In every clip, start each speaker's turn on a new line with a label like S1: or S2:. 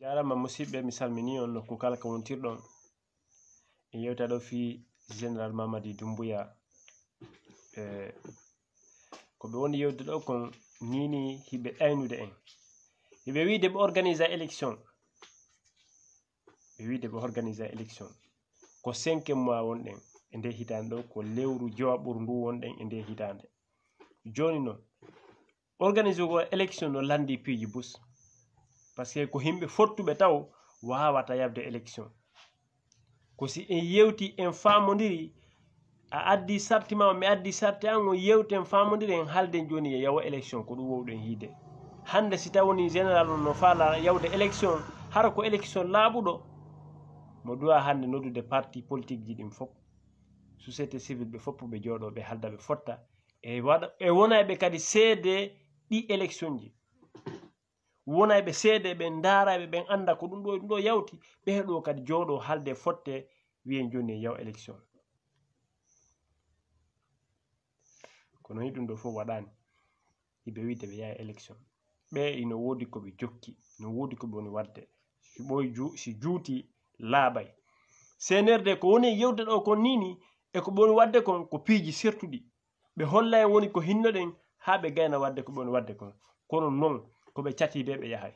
S1: jarama musidɓe mi salmini on nokku kala ko wontirɗon e yewta ɗo fi général Mamady Doumbouya ko ɓe woni yewde ɗo kon nini hiɓe ɗaynude en hiɓe wiide ɓe organisa élection ko 5e mois wonɗen e nde hitande ɗo ko lewru jowaɓuru ndu wonɗen e nde hitande joni noon organiser ko élection no landi piiji bus par ce que ko himɓe fottuɓe taw wawata yabde élection ko si en yewti en famodiri a addi sarti ma mi addi sarti an on yewti en famodiri en haalden joni e yawa élection ko ɗum wowɗen hiide hande si taw woni général on no faala yawde élection hara ko élection laaɓuɗo mo duwa hande noddude parti politique ji ɗin fof société civile ɓe fof ɓe jooɗo ɓe halda ɓe fotta e wonaɓe kadi seede ɗi élection ji wonaɓe seede ɓe daaraɓe ɓen anda ko ɗum ɗo yawti ɓeɗo kadi jooɗo halde fotte wiyen joni e yaw élection kono ni ɗum ɗo fof waɗani hiɓe wiide ɓe yaha élection ɓe ino woodi koɓe jokki no woodi koɓe woni wadde si juuti laaɓay senerde ko woni yewde ɗo kon nini e ko ɓe woni wadde kon ko piiji sertuɗi ɓe holla en woni ko hinnoɗen ha ɓe gayna wadde ko ɓe woni wadde kon kono noon koɓe cati ɓe ɓe yahay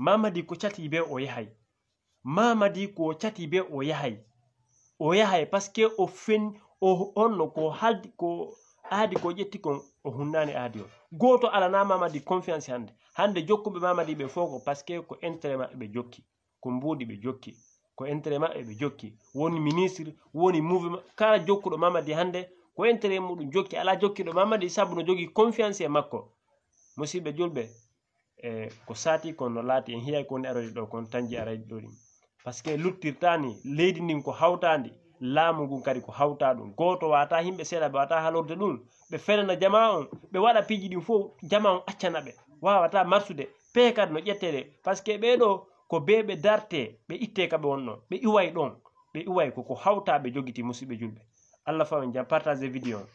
S1: Mamady ko cati ɓe o yahay Mamady ko cati ɓe o yahay par ce que o fen o onno ko haldi ko aadi ko ƴetti kon o hunnani aadi o goto alana Mamady confiance hande jokkuɓe Mamady ɓe fof ko par ce que ko intérêt maɓɓe ɓe jokki ko mbuuɗi ɓe jokki ko intérêt maɓɓe ɓe jokki woni ministre woni mouvement kala jokkuɗo Mamady hande ko intérêt muɗum jokki ala jokkiɗo Mamady saabu no jogui confiance e makko musidɓe julɓe ko sati kon no laati en hiyay ko woni arode ɗo kon tanji araji ɗo ɗin par ce que luttirtani leydi ndin ko hawtandi laamu ngun kadi ko hawta ɗum goto wata yimɓe seeɗa ɓe wata halorde ɗum ɓe fenana jama on ɓe waɗa piiji ɗin fof jama on accana ɓe wawata marsude pe kadi no ƴettede par ce que ɓeɗo ko ɓe darte ɓe itte kaɓe wonno ɓe iway ɗon ɓe iway koko hawta ɓe jogiti musidɓe julɓe Allah fawen jam partage vidéo on